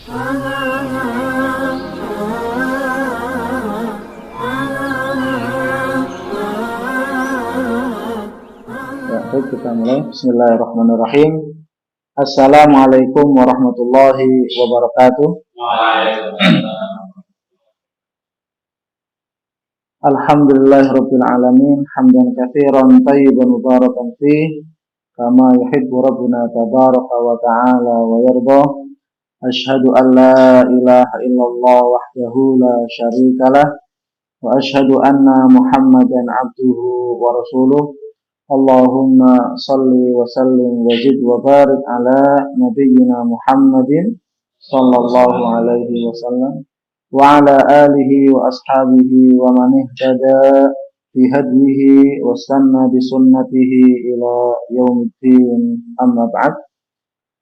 Baik, kita mulai. Bismillahirrahmanirrahim. Assalamualaikum warahmatullahi wabarakatuh. Alhamdulillahirabbil alamin, hamdan katsiran thayyiban mubarakan fih, kama yuhibbu rabbuna tabaraka wa ta'ala wa yarda. Asyhadu an la ilaha illallah wahdahu la syarikalah wa asyhadu anna Muhammadan abduhu wa rasuluh. Allahumma salli wa sallim wa zid wa barik ala nabiyyina Muhammadin sallallahu alaihi wasallam wa ala alihi wa ashabihi wa man ihtada bi hadihi wa sanna bi sunnatihi ila yaumiddin, amma ba'd.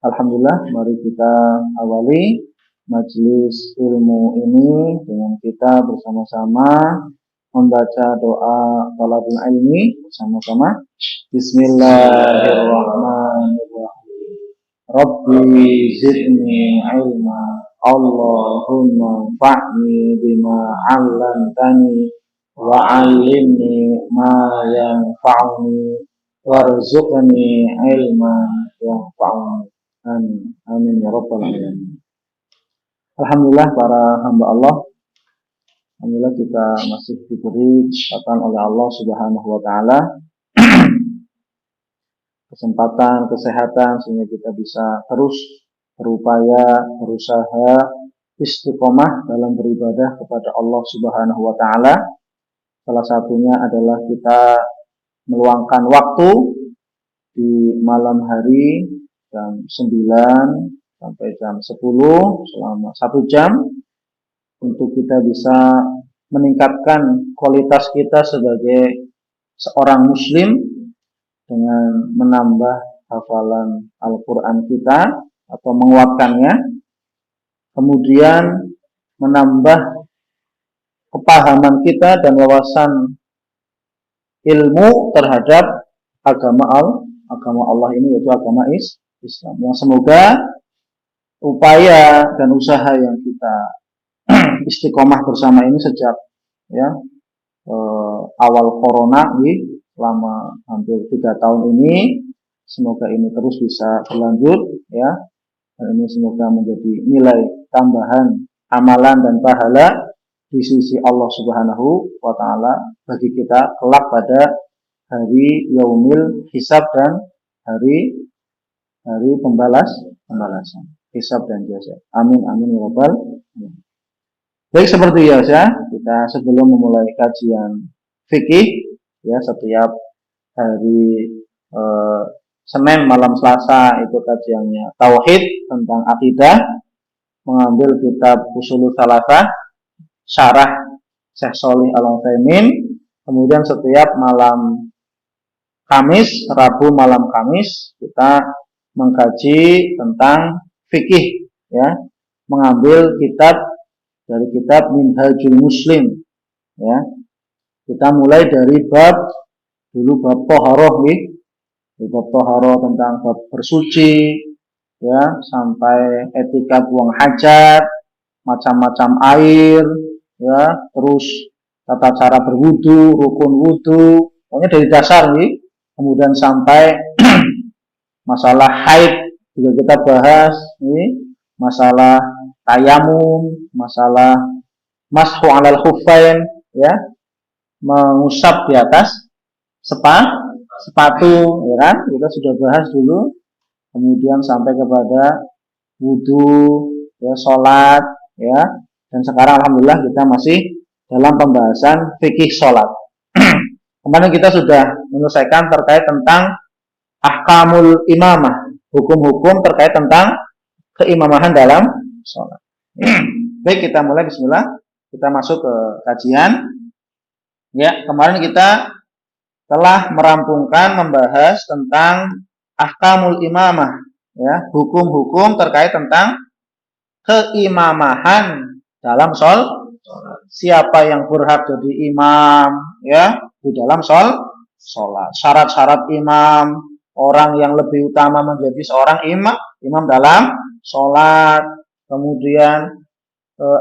Alhamdulillah, mari kita awali majelis ilmu ini dengan kita bersama-sama membaca doa talabul ilmi bersama-sama. Bismillahirrahmanirrahim. Rabbi zidni ilma, Allahumma fa'ni bima 'allamtani wa 'allimni ma yanfa'uni warzuqni ilma yanfa'uni. Amin. Amin ya rabbal alamin. Alhamdulillah, para hamba Allah, alhamdulillah kita masih diberi kesempatan oleh Allah Subhanahu wa taala, kesempatan, kesehatan, sehingga kita bisa terus berupaya, berusaha istiqomah dalam beribadah kepada Allah Subhanahu wa taala. Salah satunya adalah kita meluangkan waktu di malam hari jam 9 sampai jam 10 selama 1 jam untuk kita bisa meningkatkan kualitas kita sebagai seorang muslim dengan menambah hafalan Al-Quran kita atau menguatkannya, kemudian menambah kepahaman kita dan wawasan ilmu terhadap agama Allah ini, yaitu agama Islam, yang semoga upaya dan usaha yang kita istiqomah bersama ini sejak awal corona selama hampir 3 tahun ini, semoga ini terus bisa berlanjut ya, dan ini semoga menjadi nilai tambahan amalan dan pahala di sisi Allah Subhanahu wa taala bagi kita kelak pada hari yaumil hisab dan hari pembalasan, hisab dan jasa. Amin amin ya rabbal alamin. Baik, seperti biasa kita sebelum memulai kajian fikih ya, setiap hari Senin malam Selasa itu kajiannya tauhid tentang akidah, mengambil kitab Ushulul Tsalatsah syarah Syekh Shalih Al-Utsaimin. Kemudian setiap malam Kamis, Rabu malam Kamis kita mengkaji tentang fikih ya, mengambil dari kitab Minhajul Muslim ya. Kita mulai dari bab thaharah nih, bab thaharah tentang bab bersuci ya, sampai etika buang hajat, macam-macam air ya, terus tata cara berwudu, rukun wudu, pokoknya dari dasar nih. Kemudian sampai masalah haid juga kita bahas nih, masalah tayamum, masalah mashu 'alal khuffain ya, mengusap di atas sepatu ya kan, kita sudah bahas dulu. Kemudian sampai kepada wudu ya, sholat ya, dan sekarang alhamdulillah kita masih dalam pembahasan fikih sholat. Kemarin kita sudah menyelesaikan terkait tentang ahkamul imamah, hukum-hukum terkait tentang keimamahan dalam sholat. Baik, kita mulai. Bismillah, kita masuk ke kajian ya. Kemarin kita telah merampungkan membahas tentang ahkamul imamah ya, hukum-hukum terkait tentang keimamahan dalam sholat. Siapa yang berhak jadi imam ya di dalam sholat, syarat-syarat imam, orang yang lebih utama menjadi seorang imam dalam sholat, kemudian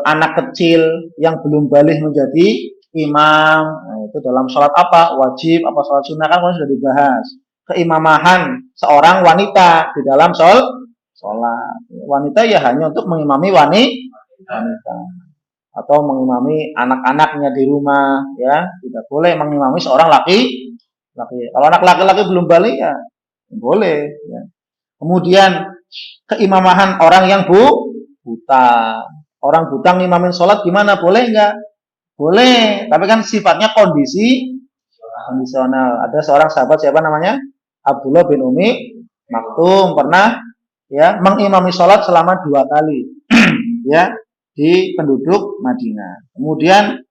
anak kecil yang belum balik menjadi imam. Nah, itu dalam sholat apa? Wajib, apa sholat sunnah kan sudah dibahas. Keimamahan seorang wanita di dalam sholat. Wanita ya hanya untuk mengimami wanita atau mengimami anak-anaknya di rumah, ya tidak boleh mengimami seorang laki. Kalau anak laki-laki belum balik ya boleh. Ya. Kemudian keimamahan orang yang buta. Orang buta ngimamin sholat gimana? Boleh nggak? Boleh, tapi kan sifatnya kondisional. Ada seorang sahabat siapa namanya? Abdullah bin Umi Maktum pernah ya mengimami sholat selama 2 kali ya di penduduk Madinah. Kemudian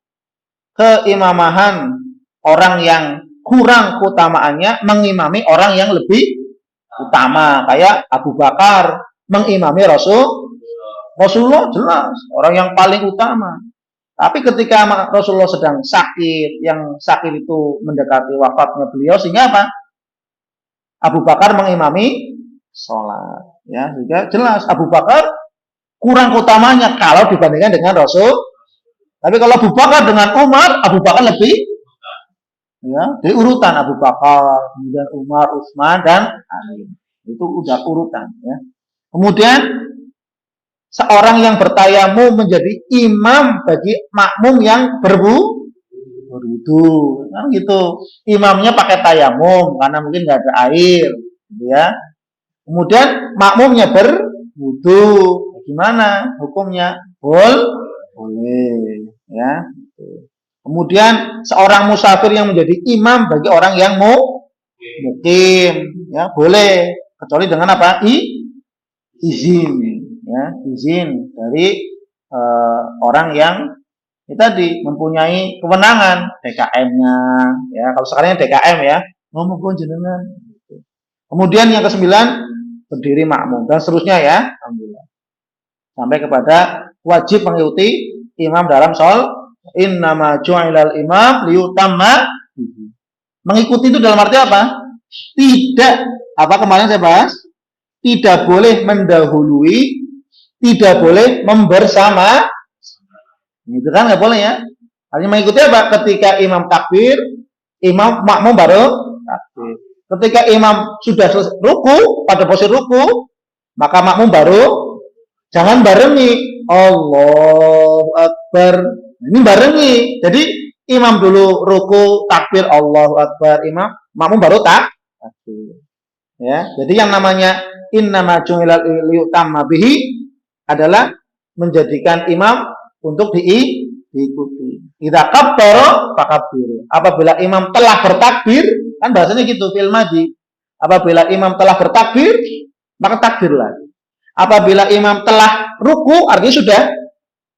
keimamahan orang yang kurang keutamaannya mengimami orang yang lebih utama, kayak Abu Bakar mengimami Rasulullah, jelas orang yang paling utama. Tapi ketika Rasulullah sedang sakit, yang sakit itu mendekati wafatnya beliau, sehingga apa? Abu Bakar mengimami sholat. Ya, sehingga jelas Abu Bakar kurang utamanya kalau dibandingkan dengan Rasul. Tapi kalau Abu Bakar dengan Umar, Abu Bakar lebih, ya, di urutan Abu Bakar, kemudian Umar, Utsman dan Ali. Itu udah urutan. Ya. Kemudian seorang yang bertayamum menjadi imam bagi makmum yang berwudu, kan gitu. Imamnya pakai tayamum karena mungkin nggak ada air, gitu ya. Kemudian makmumnya berwudu, gimana hukumnya? Boleh, ya. Kemudian seorang musafir yang menjadi imam bagi orang yang mukim, ya boleh, kecuali dengan apa? Izin, ya, izin dari orang yang tadi mempunyai kewenangan, DKM-nya, ya. Kalau sekarang DKM ya, ngomong jenengan. Kemudian yang ke-9 berdiri makmum dan seterusnya ya, alhamdulillah. Sampai kepada wajib mengikuti imam dalam sholat. Innama ju'ilal imam liyutamma. Mengikuti itu dalam arti apa? Tidak, apa kemarin saya bahas? Tidak boleh mendahului, tidak boleh membersama. Itu kan nggak boleh ya. Artinya mengikuti apa? Ketika imam takbir, imam makmum baru takbir. Ketika imam sudah ruku, pada posisi ruku, maka makmum baru, jangan barengi Allahu Akbar. Ini barengi. Jadi imam dulu ruku, takbir Allahu Akbar, imam, makmum baru takbir. Ya, jadi yang namanya innama ju'ilal liyutamma bihi adalah menjadikan imam untuk diikuti. Idza kabbara fakabbiru. Apabila imam telah bertakbir, kan bahasanya gitu fil madhi. Apabila imam telah bertakbir, maka takbirlah. Apabila imam telah ruku, artinya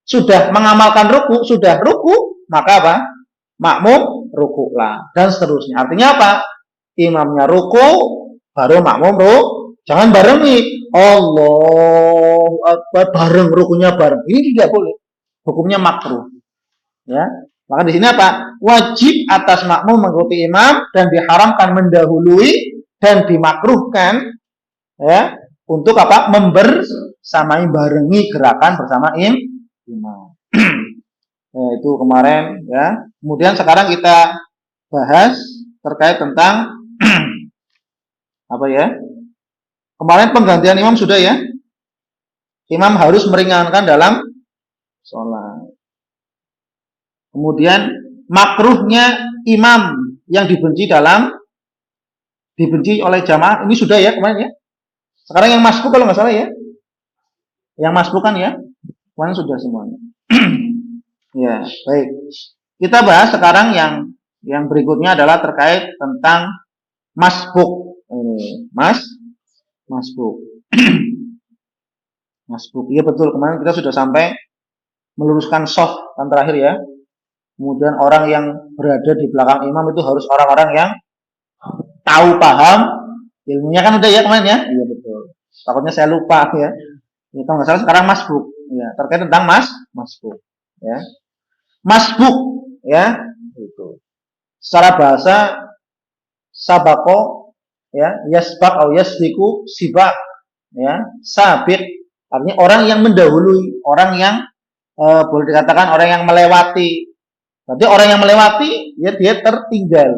sudah mengamalkan ruku, sudah ruku, maka apa? Makmum rukulah dan seterusnya. Artinya apa? Imamnya ruku, baru makmum jangan barengi Allahu Akbar bareng, rukunya bareng. Ini tidak boleh. Hukumnya makruh. Ya. Maka di sini apa? Wajib atas makmum mengikuti imam dan diharamkan mendahului dan dimakruhkan ya untuk apa? Membersamai, barengi gerakan bersama imam. Ya, itu kemarin ya. Kemudian sekarang kita bahas terkait tentang apa ya? Kemarin penggantian imam sudah ya. Imam harus meringankan dalam sholat. Kemudian makruhnya imam yang dibenci oleh jamaah ini sudah ya kemarin ya. Sekarang yang masbuk kalau nggak salah ya. Yang masbuk kan ya. Kemarin sudah semuanya. Ya, baik. Kita bahas sekarang yang berikutnya adalah terkait tentang masbuk. Masbuk. Masbuk. Iya betul, kemarin kita sudah sampai meluruskan shaf kan terakhir ya. Kemudian orang yang berada di belakang imam itu harus orang-orang yang tahu paham ilmunya kan udah ya kemarin ya. Iya betul. Takutnya saya lupa ya. Ya kalau nggak salah sekarang masbuk. Ya, terkait tentang masbuk. Ya. Masbuk ya itu. Secara bahasa sabako ya, yasbaq atau yasbiku sibak ya, sabik Artinya orang yang mendahului, orang yang boleh dikatakan orang yang melewati. Berarti orang yang melewati, ya dia tertinggal.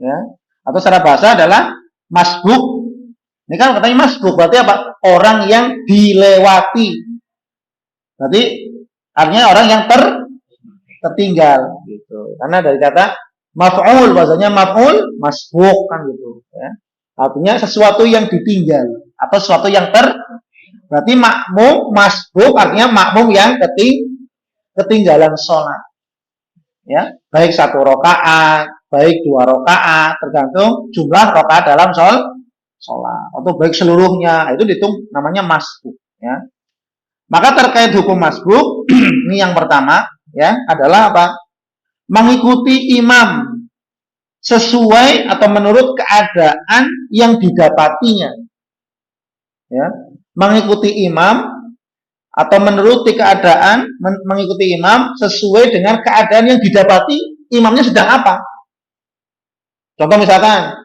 Ya. Atau secara bahasa adalah masbuk. Ini kan katanya masbuk, berarti apa? Orang yang dilewati. Berarti artinya orang yang tertinggal gitu. Karena dari kata maf'ul, bahasanya maf'ul masbuk kan gitu ya. Artinya sesuatu yang ditinggal atau sesuatu yang berarti makmum masbuk artinya makmum yang ketinggalan sholat. Ya, baik 1 rakaat, baik 2 rakaat, tergantung jumlah rakaat dalam sholat atau baik seluruhnya, itu dihitung namanya masbuk ya. Maka terkait hukum masbuk ini yang pertama ya adalah apa? Mengikuti imam sesuai atau menurut keadaan yang didapatinya. Ya, mengikuti imam atau menuruti keadaan, mengikuti imam sesuai dengan keadaan yang didapati imamnya sedang apa. Contoh misalkan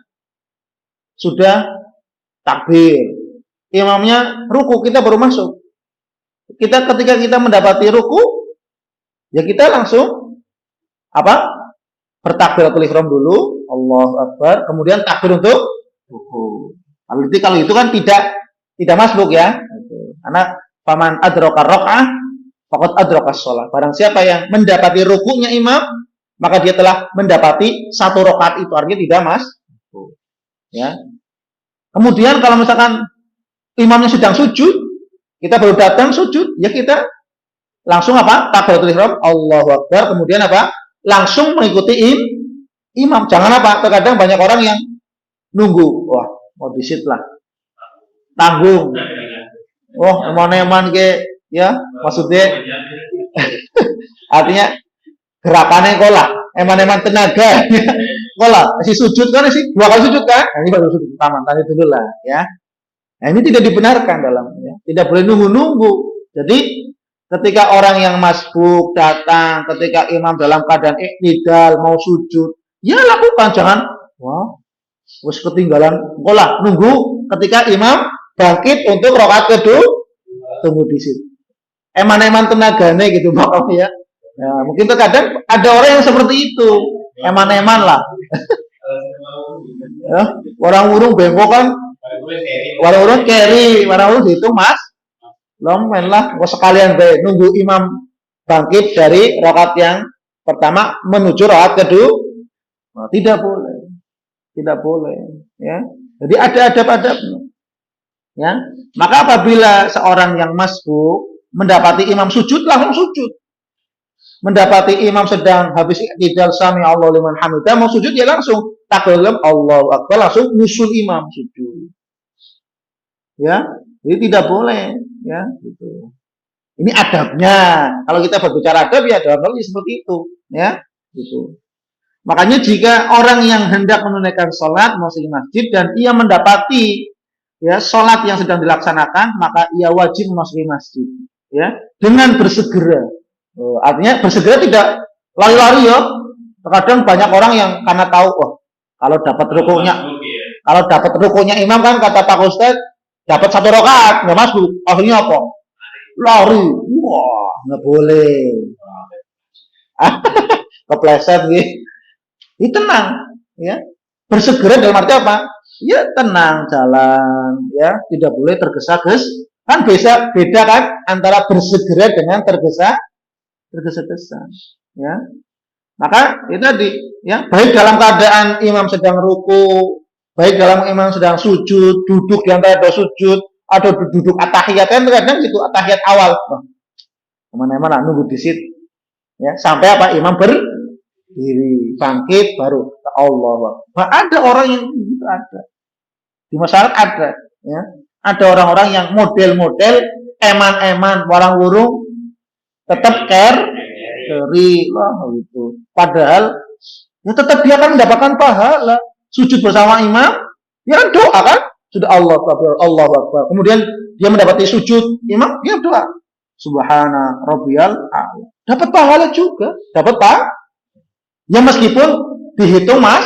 sudah takbir, imamnya ruku, kita baru masuk. Ketika kita mendapati ruku, ya kita langsung apa? Bertakbiratul ihram dulu, Allahu Akbar, kemudian takbir untuk ruku. Kalau itu kan tidak masbuk ya. Karena faman adraka rakaah faqad adraka shalah. Barang siapa yang mendapati rukunya imam, maka dia telah mendapati 1 rakaat itu, artinya tidak masbuk. Ya. Kemudian kalau misalkan imamnya sedang sujud, kita baru datang sujud, ya kita langsung apa? Takbiratul ihram, Allahu Akbar, kemudian apa? Langsung mengikuti imam. Jangan apa? Terkadang banyak orang yang nunggu. Wah, mau disit lah. Tanggung. Oh, eman-eman ke ya, maksudnya artinya gerakannya kolah, eman-eman tenaga. Kolah, si sujud kan si 2 kali sujud kan? Nah, ini baru sujud pertama, tadi dulu lah ya. Nah, ini tidak dibenarkan dalamnya. Tidak boleh nunggu-nunggu. Jadi ketika orang yang masbuk datang, ketika imam dalam keadaan iktidal mau sujud, ya lakukan, jangan wah, wis ketinggalan, kolah nunggu ketika imam bangkit untuk rakaat kedua, tunggu di situ. Eman-eman tenaganya gitu pokoknya ya. Ya, mungkin terkadang ada orang yang seperti itu, eman-eman lah. Ya, orang urung bengkok kan, orang urung carry, orang urung dihitung mas. Lomen lah, sekalian baik nunggu imam bangkit dari rakaat yang pertama menuju rakaat kedua. Nah, tidak boleh, ya. Jadi ada adab-adabnya, ya. Maka apabila seorang yang masbuk mendapati imam sujud, langsung sujud. Mendapati imam sedang habis iktidal sami Allahu liman hamidah mau sujud, ya langsung takbir Allahu Akbar, langsung nyusul imam sujud. Ya, jadi tidak boleh. Ya, gitu. Ini adabnya. Kalau kita berbicara adab ya dalam hal seperti itu, ya, gitu. Makanya jika orang yang hendak menunaikan sholat masuk masjid dan ia mendapati ya sholat yang sedang dilaksanakan, maka ia wajib memasuki masjid, ya, dengan bersegera. Artinya bersegera tidak lari-lari ya. Terkadang banyak orang yang karena tahu, oh, kalau dapat rukunya imam kan kata Pak Ustadz dapat 1 rakaat, nggak masuk. Akhirnya apa? Lari. Wah, nggak boleh. Kepleset gitu. Ini tenang, ya. Bersegera dalam arti apa? Ya tenang jalan, ya. Tidak boleh tergesa-gesa. Kan beda kan antara bersegera dengan tergesa-gesa, ya. Maka itu tadi, ya. Baik dalam keadaan imam sedang ruku, baik dalam imam sedang sujud, duduk di antara 2 sujud, atau duduk atahiyat, kan kadang gitu atahiyat awal. Kemana-mana nunggu di situ, ya, sampai apa imam berdiri, bangkit, baru Allah. Ada orang yang itu ada di masyarakat ada, ya, ada orang-orang yang model-model eman-eman, warang wurung, tetap carry lah gitu. Padahal ya tetap dia akan mendapatkan pahala. Sujud bersama imam, dia kan doa kan? Sudah Allah Akbar. Kemudian dia mendapati sujud imam, dia doa. Subhana rabbiyal a'la. Dapat pahala juga, dapat pahala. Ya meskipun dihitung mas,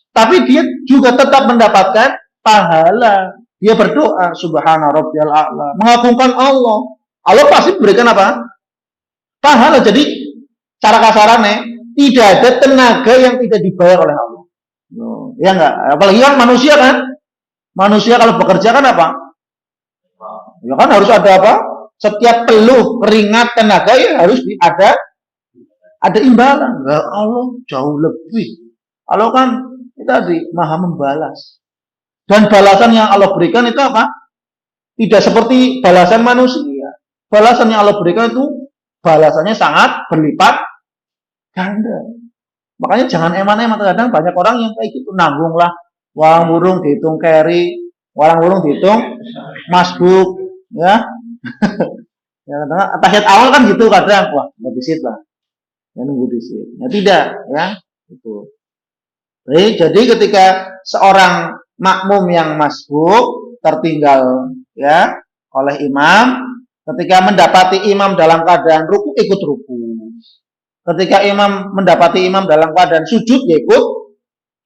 tapi dia juga tetap mendapatkan pahala Dia berdoa subhana rabbiyal a'la, mengagungkan Allah. Allah pasti memberikan apa? Pahala. Jadi cara kasarannya tidak ada tenaga yang tidak dibayar oleh Allah. Ya enggak? Apalagi kan manusia kan? Manusia kalau bekerja kan apa? Ya kan harus ada apa? Setiap peluh, keringat, tenaga ya harus ada imbalan. Ya Allah jauh lebih. Allah kan itu tadi maha membalas. Dan balasan yang Allah berikan itu apa? Tidak seperti balasan manusia. Balasan yang Allah berikan itu balasannya sangat berlipat ganda. Makanya jangan eman-eman. Kadang banyak orang yang kayak gitu, nanggunglah walang burung dihitung carry, walang burung dihitung masbuk, ya. Ya, tahiyat awal kan gitu kadang, wah nggak disit lah, ya nunggu disit. Ya tidak, ya itu. Jadi ketika seorang makmum yang masbuk tertinggal ya oleh imam, ketika mendapati imam dalam keadaan ruku, ikut ruku. Ketika imam mendapati imam dalam keadaan sujud, ya ikut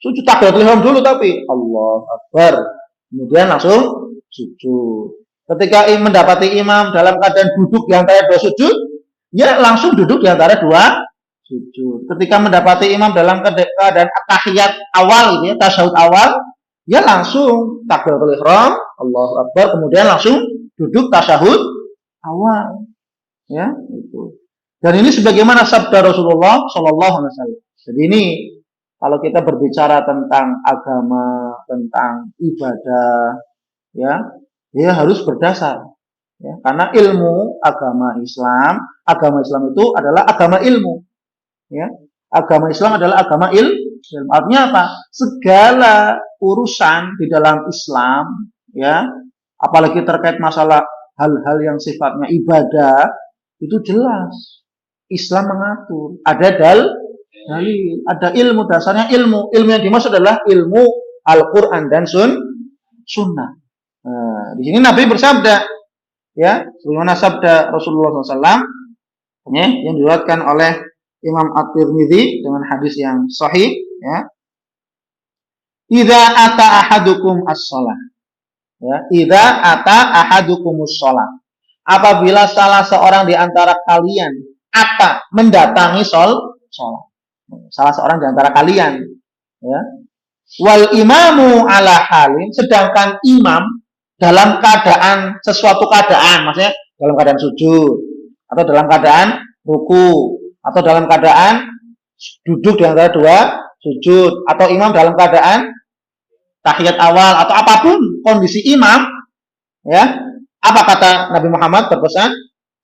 sujud. Takbiratul ihram dulu tapi Allahu Akbar, kemudian langsung sujud. Ketika mendapati imam dalam keadaan duduk di antara dua sujud, ya langsung duduk di antara dua sujud. Ketika mendapati imam dalam keadaan tahiyat awal, gitu ya, tasyahud awal, ya langsung takbiratul ihram, Allahu Akbar, kemudian langsung duduk tasyahud awal. Ya, itu. Dan ini sebagaimana sabda Rasulullah Shallallahu Alaihi Wasallam. Jadi ini kalau kita berbicara tentang agama, tentang ibadah, ya harus berdasar. Ya, karena ilmu agama Islam itu adalah agama ilmu. Ya, agama Islam adalah agama ilmu. Artinya apa? Segala urusan di dalam Islam, ya, apalagi terkait masalah hal-hal yang sifatnya ibadah, itu jelas. Islam mengatur. Ada dalil, ada ilmu, dasarnya ilmu. Ilmu yang dimaksud adalah ilmu Al-Quran dan Sunnah. Nah, di sini Nabi bersabda, ya, sebagaimana sabda Rasulullah SAW, ya, yang diriwayatkan oleh Imam At-Tirmidzi dengan hadis yang sahih, ya. Idza ata ahadukum as-shalah. Ya, idza ata ahadukumus shalah. Apabila salah seorang di antara kalian mendatangi sholat. Salah seorang di antara kalian, ya. Wal imamu ala halin, sedangkan imam dalam keadaan sesuatu keadaan, maksudnya dalam keadaan sujud atau dalam keadaan ruku atau dalam keadaan duduk di antara dua sujud atau imam dalam keadaan tahiyat awal atau apapun kondisi imam, ya. Apa kata Nabi Muhammad berpesan?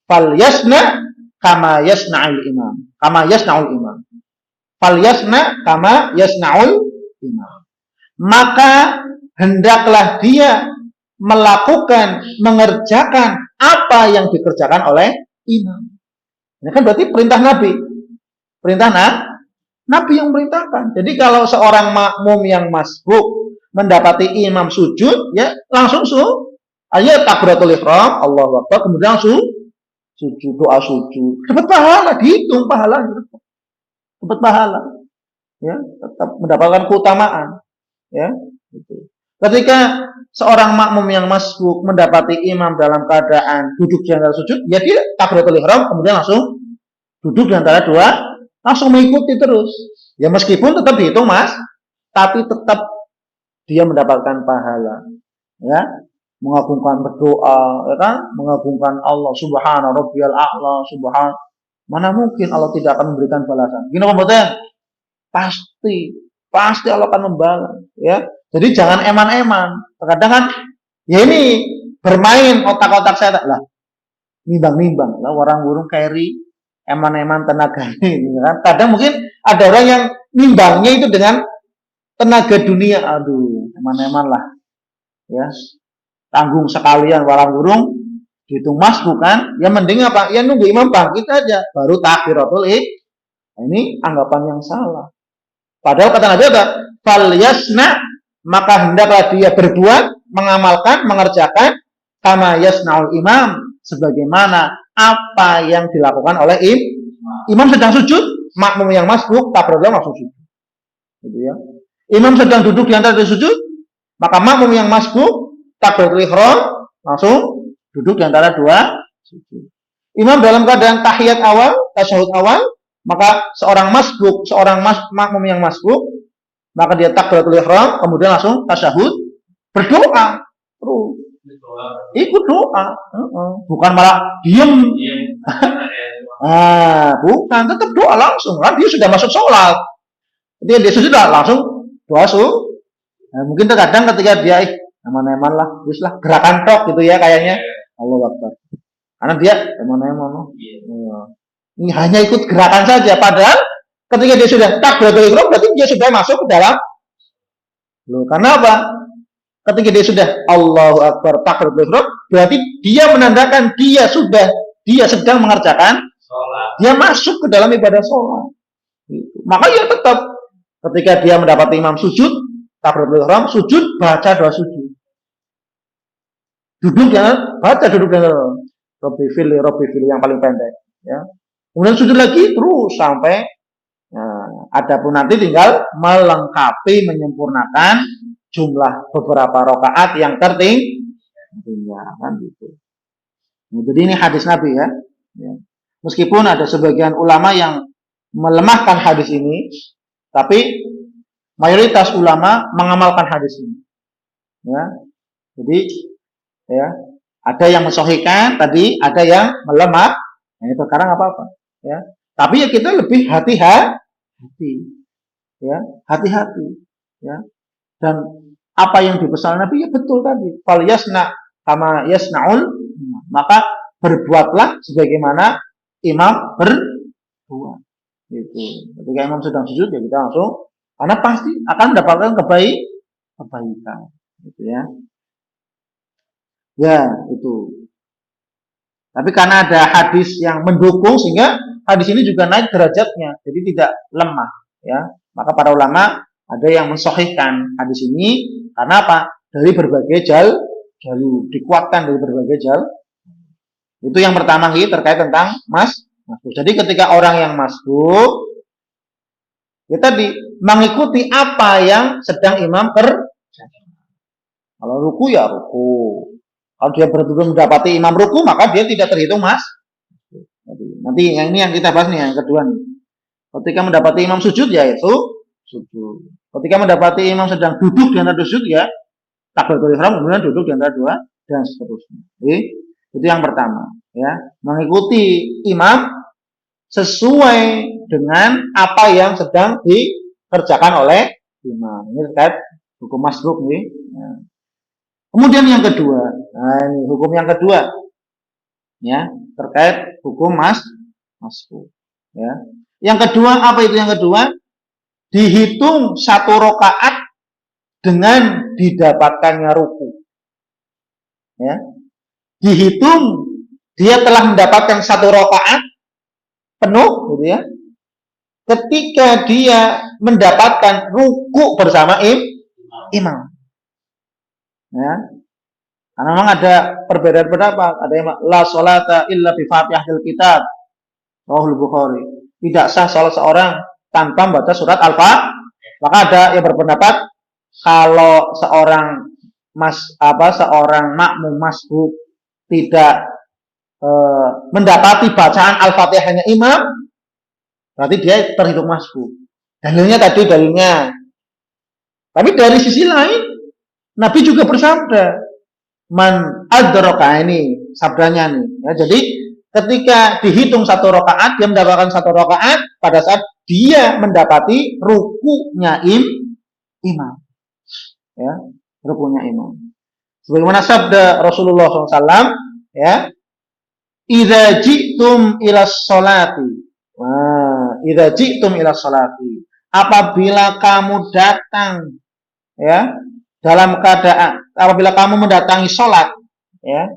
Fal yasna kama yasna'ul imam. Kama yasna'ul imam. Fal yasna kama yasna'ul imam. Maka hendaklah dia mengerjakan apa yang dikerjakan oleh imam. Ini kan berarti perintah Nabi. Perintah Nabi yang merintahkan. Jadi kalau seorang makmum yang masbuk mendapati imam sujud, ya langsung ayat takbiratul ihram, Allahu Akbar, kemudian langsung sujud, doa sujud. Dapat pahala, dihitung pahalanya. Dapat pahala. Ya, tetap mendapatkan keutamaan. Ya, gitu. Ketika seorang makmum yang masbuk mendapati imam dalam keadaan duduk di antara sujud, ya dia takbiratul ihram, kemudian langsung duduk di antara dua, langsung mengikuti terus. Ya meskipun tetap dihitung tapi tetap dia mendapatkan pahala. Ya, mengagungkan berdoa, ya kan? Mengagungkan Allah subhana rabbiyal a'la, mana mungkin Allah tidak akan memberikan balasan. Gini kompoten, pasti Allah akan membalas, ya. Jadi jangan eman-eman. Terkadang kan ya ini bermain otak-otak saya lah. Nimbang-nimbang lah, orang burung carry eman-eman tenaga ini, kan? Kadang mungkin ada orang yang nimbangnya itu dengan tenaga dunia. Aduh, eman-eman lah. Ya. Tanggung sekalian walang burung dihitung mas bukan, ya mending apa? Ya nunggu imam bangkit aja baru takbiratul ihram. Ini anggapan yang salah. Padahal kata Nabi apa? Fal yasna, maka hendaklah dia berbuat, mengamalkan, mengerjakan kama yasnaul imam, sebagaimana apa yang dilakukan oleh imam sedang sujud, makmum yang masbuk takbiratul langsung sujud. Gitu ya. Imam sedang duduk di antara sujud, maka makmum yang masbuk takbiratul ihram langsung duduk di antara dua sujud. Imam dalam keadaan tahiyat awal, tasyahud awal, maka seorang makmum yang masbuk, maka dia takbiratul ihram, kemudian langsung tasyahud, berdoa, terus ikut doa, bukan malah diem. Bukan, tetap doa langsung, kan dia sudah masuk sholat, dia sudah langsung doa mungkin terkadang ketika dia eman-eman lah, terus lah gerakan tok gitu ya kayaknya, Allahu Akbar. Karena dia eman-eman, ini hanya ikut gerakan saja. Padahal ketika dia sudah takbiratul ihram, berarti dia sudah masuk ke dalam. Loh, karena apa? Ketika dia sudah Allahu Akbar takbiratul ihram, berarti dia menandakan dia sedang mengerjakan sholat. Dia masuk ke dalam ibadah sholat. Maka ya tetap ketika dia mendapati imam sujud takbiratul ihram, sujud baca doa sujud. Duduk dengan Robbi fili yang paling pendek, ya. Kemudian sujud lagi terus sampai adapun nanti tinggal melengkapi, menyempurnakan jumlah beberapa rakaat yang tertinggal, kan gitu. Jadi ini hadis Nabi ya. Meskipun ada sebagian ulama yang melemahkan hadis ini, tapi mayoritas ulama mengamalkan hadis ini. Ya. Jadi ya, ada yang mensahihkan tadi, ada yang melemah. Nah, itu sekarang apa-apa, ya. Tapi ya kita lebih hati-hati. Ya, hati-hati, ya. Dan apa yang dipesan Nabi ya betul tadi. Fal yasna kama yasnaul, maka berbuatlah sebagaimana imam berbuat. Gitu. Ketika imam sedang sujud ya kita langsung, karena pasti akan mendapatkan kebaikan, gitu ya. Ya, itu. Tapi karena ada hadis yang mendukung sehingga hadis ini juga naik derajatnya, jadi tidak lemah, ya. Maka para ulama ada yang mensahihkan hadis ini karena apa? Dari berbagai jalur, dikuatkan dari berbagai jalur. Itu yang pertama ini terkait tentang masbuk. Jadi ketika orang yang masbuk, ya tadi mengikuti apa yang sedang imam kerjakan. Kalau ruku ya ruku. Kalau dia betul-betul mendapati imam ruku, maka dia tidak terhitung Nanti yang ini yang kita bahas nih, yang kedua nih. Ketika mendapati imam sujud, ya itu sujud. Ketika mendapati imam sedang duduk di antara sujud, ya takbiratul ihram, kemudian duduk di antara dua, dan seterusnya. Itu yang pertama. Ya, mengikuti imam sesuai dengan apa yang sedang dikerjakan oleh imam. Ini terkait hukum masbuk nih. Ya. Kemudian yang kedua, ini hukum yang kedua, ya, terkait hukum masbuk. Ya. Yang kedua, apa itu yang kedua? Dihitung satu rakaat dengan didapatkannya ruku. Ya. Dihitung dia telah mendapatkan satu rakaat penuh, gitu ya. Ketika dia mendapatkan ruku bersama imam. Ya. Karena memang ada perbedaan pendapat. Ada yang la sholata illa bi Fatihatil Kitab. Rahul Bukhari. Tidak sah salat seorang tanpa membaca surat Al-Fatihah. Maka ada yang berpendapat kalau seorang makmum masbuk tidak mendapati bacaan Al-Fatihahnya imam, berarti dia terhitung masbuk. Dalilnya. Tapi dari sisi lain Nabi juga bersabda, man adraka, ini sabdanya nih. Ya, jadi ketika dihitung satu rakaat, dia mendapatkan satu rakaat pada saat dia mendapati rukunya imam. Ya, rukunya imam. Sebagaimana sabda Rasulullah SAW, ya, idza ji'tum ila sholati. Idza ji'tum ila sholati. Apabila kamu datang, ya, dalam keadaan apabila kamu mendatangi sholat, ya,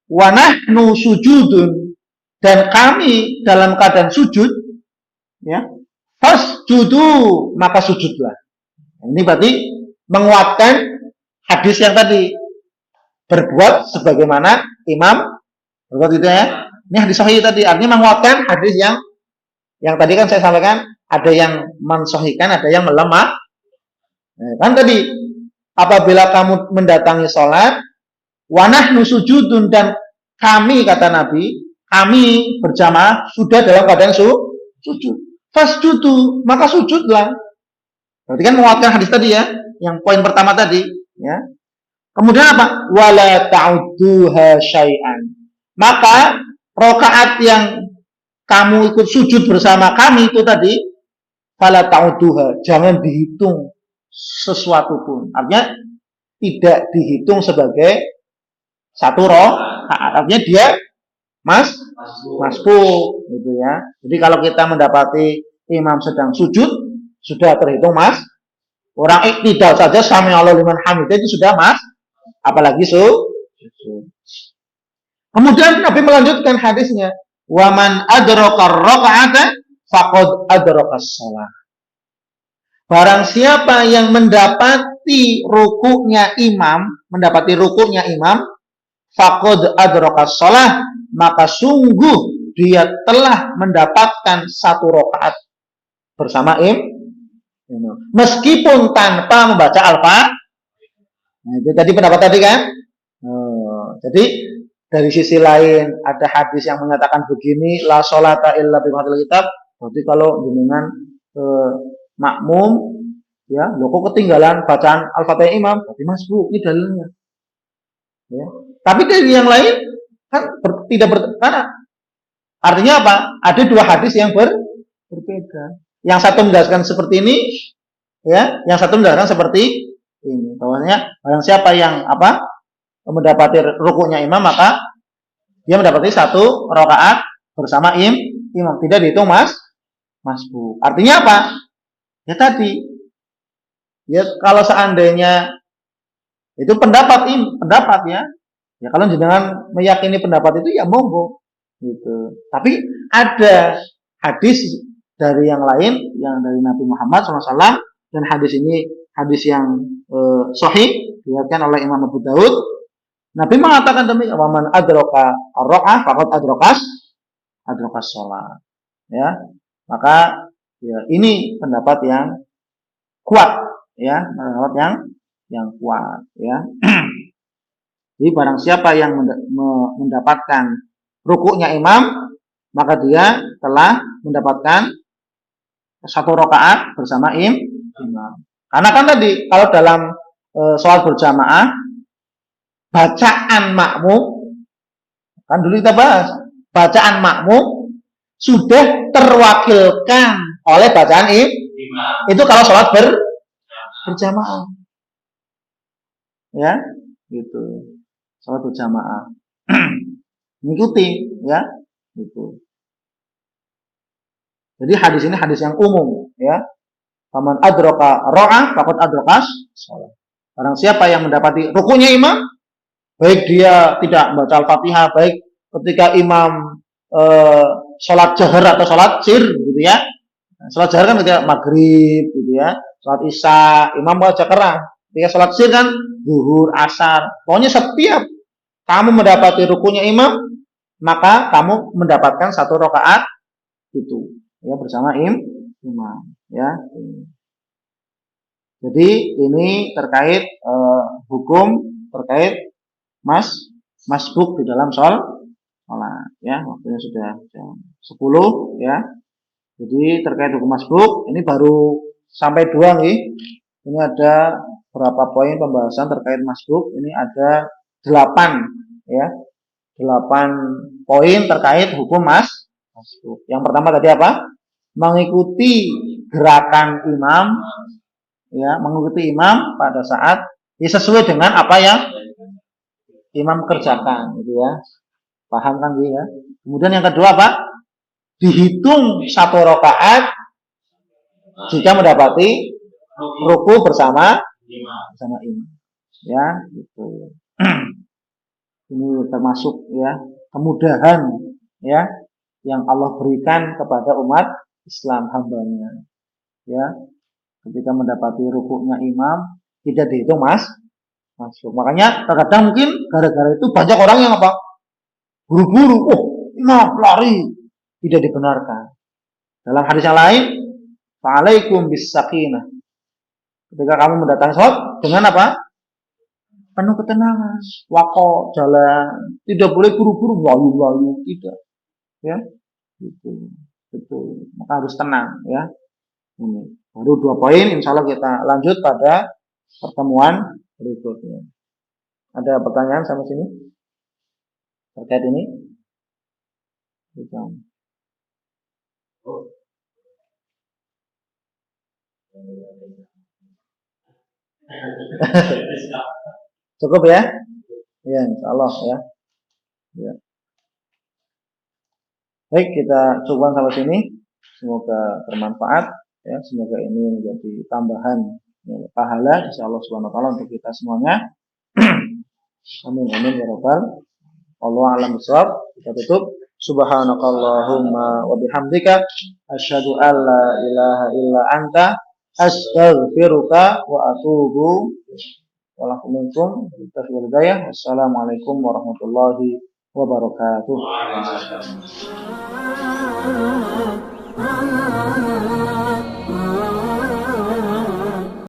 wa nahnu sujudun, dan kami dalam keadaan sujud, ya, fasjudu, maka sujudlah. Ini berarti menguatkan hadis yang tadi, berbuat sebagaimana imam berbuat, itu ya. Ini hadis sahih tadi, artinya menguatkan hadis yang tadi kan saya sampaikan, ada yang mensahihkan, ada yang melemah. Kan tadi apabila kamu mendatangi sholat, Wa nahnu sujudun, dan kami, kata Nabi, kami berjamaah sudah dalam keadaan sujud. Fasjudu, maka sujudlah. Berarti kan menguatkan hadis tadi ya, yang poin pertama tadi, ya. Kemudian apa? Wala ta'udduha syai'an. Maka rakaat yang kamu ikut sujud bersama kami itu tadi, fala ta'udduha, jangan dihitung sesuatu pun. Artinya tidak dihitung sebagai satu rakaat. Artinya dia masbuk gitu ya. Jadi kalau kita mendapati imam sedang sujud, sudah terhitung orang iktidal saja sami Allahu liman hamidah itu sudah apalagi sujud. Kemudian Nabi melanjutkan hadisnya, waman adraka rakaata faqad adraka shalah. Barang siapa yang mendapati rukuknya imam, faqad adraka shalah, maka sungguh dia telah mendapatkan satu rakaat bersama meskipun tanpa membaca Al-Fatihah. Nah, itu tadi pendapat tadi kan. Jadi dari sisi lain ada hadis yang menyatakan begini, la sholata illa bi fathil kitab. Berarti kalau dengan makmum ya, kok ketinggalan bacaan Al-Fatihah imam, berarti masbuk, ini dalilnya. Ya. Tapi dari yang lain kan tidak karena artinya apa? Ada dua hadis yang berbeda. Yang satu menjelaskan seperti ini, ya, yang satu menjelaskan seperti ini. Bahwasanya barang siapa yang mendapati rukuknya imam, maka dia mendapati satu rakaat bersama imam, tidak dihitung masbuk. Artinya apa? Ya tadi, ya kalau seandainya itu pendapat ya. Ya kalau jenengan meyakini pendapat itu ya monggo gitu. Tapi ada hadis dari yang lain, yang dari Nabi Muhammad SAW, dan hadis ini hadis yang sahih diriwayatkan oleh Imam Abu Daud. Nabi mengatakan demikian, waman adraka ar-raq'ah faqad adrakas shalah. Ya. Maka ya ini pendapat yang kuat ya, pendapat yang kuat ya. Jadi barang siapa yang mendapatkan rukuknya imam, maka dia telah mendapatkan satu rakaat bersama imam. Karena kan tadi kalau dalam sholat berjamaah, bacaan makmum, kan dulu kita bahas, bacaan makmum sudah terwakilkan oleh bacaan imam. Itu kalau sholat berjamaah. Ya, gitu. Sholat berjamaah. Mengikuti, ya, gitu. Jadi hadis ini hadis yang umum, ya. Faman adraka ra'ah faqad adrakas shalah. Barang siapa yang mendapati rukunya imam, baik dia tidak membaca Al-Fatihah, baik ketika imam sholat jahar atau sholat sir, gitu ya. Sholat jahar kan ketika maghrib, gitu ya. Sholat isya, imam baca kerang. Ketika sholat sir kan zuhur, asar. Pokoknya setiap kamu mendapati rukunya imam, maka kamu mendapatkan satu rakaat itu, ya, bersama imam, ya. Jadi ini terkait hukum terkait masbuk di dalam sholat, ya. Waktunya sudah jam 10, ya. Jadi terkait hukum masbuk ini baru sampai 2 nih. Ini ada berapa poin pembahasan terkait masbuk? Ini ada 8, ya. 8 poin terkait hukum masbuk. Yang pertama tadi apa? Mengikuti gerakan imam, ya, mengikuti imam pada saat sesuai dengan apa yang imam kerjakan, gitu ya. Paham kan dia? Ya? Kemudian yang kedua apa? Dihitung satu rakaat jika mendapati ruku bersama imam, ya, gitu. Ini termasuk ya kemudahan ya yang Allah berikan kepada umat Islam hambanya, ya. Ketika mendapati rukuknya imam tidak dihitung masuk. Makanya terkadang mungkin gara-gara itu banyak orang yang apa? Buru-buru, imam lari, tidak dibenarkan. Dalam hadis yang lain, fa'alaikum bis sakinah. Ketika kamu mendatangi sholat dengan apa? penuh ketenangan, wako jalan, tidak boleh buru-buru layu-layu, tidak, ya, itu betul, maka harus tenang, ya. Ini baru 2 poin, insya Allah kita lanjut pada pertemuan berikutnya. Ada pertanyaan sampai sini terkait ini? Cukup ya? Ya, insya Allah ya. Ya. Baik, kita coba sampai sini. Semoga bermanfaat. Ya, semoga ini menjadi tambahan ya, pahala insya Allah Subhanahu Wa Taala untuk kita semuanya. Amin amin ya rabbal. Allah alam bisawab. Kita tutup. Subhanakallahumma wa bihamdika asyhadu an la ilaha illa anta astaghfiruka wa atubu walakum hidayah. Wassalamualaikum warahmatullahi wabarakatuh.